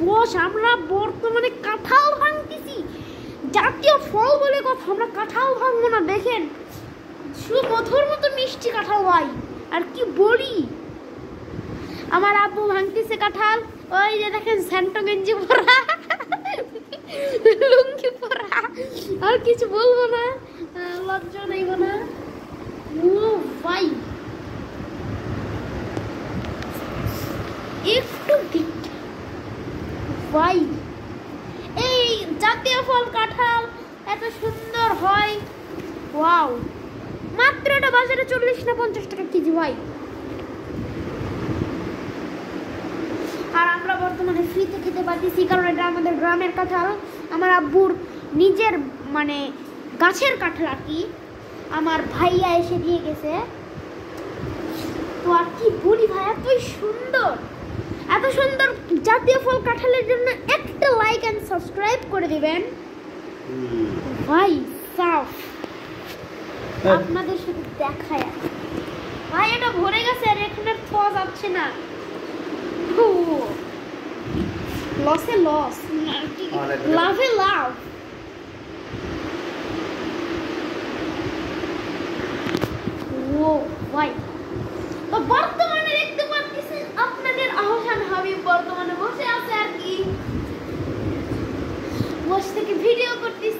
বস, আমরা বর্তমানে কাঁঠাল ভাঙতেছি। জাতীয় ফল বলে কথা, আমরা কাঁঠাল ভাঙবো না? দেখেন সুমধুর মতো মিষ্টি কাঁঠাল ভাই, আর কি বলি। আমার আব্বু ভাঙতেছে কাঁঠাল, ওই যে দেখেন স্যান্টো গেঞ্জি পরা, লুঙ্গি পরা, আর কিছু বলবো না, লজ্জা নেইব না। ও ভাই একটু ভাই, এই জাতীয় ফল কাঁঠাল এত সুন্দর হয়, ওয়াও। মাত্র এটা বাজারে 40 না 50 টাকা কেজি ভাই। আর আমরা বর্তমানে ফ্রিতে খেতে পারতেছি, কারণ এটা আমাদের গ্রামের কাঁঠাল, আমার আব্বুর নিজের মানে গাছের কাঁঠাল আর কি, আমার ভাইয়া এসে দিয়ে গেছে। তো আর কি বলি ভাই, এতই সুন্দর, এত সুন্দর জাতীয় ফল কাঁঠালের জন্য একটা লাইক এন্ড সাবস্ক্রাইব করে দিবেন ভাই। সাফ আপনাদের সাথে দেখায় ভাই, এটা ভরে গেছে আর এখানে খাওয়া যাচ্ছে না। লসে লস, লাভে লাভ। ও ভাই, তো বর্তমানে দেখতে পাচ্ছেন আপনাদের আহসান হাবিব বর্তমানে বসে আছে আর কি, বসে থেকে ভিডিও করতেছে।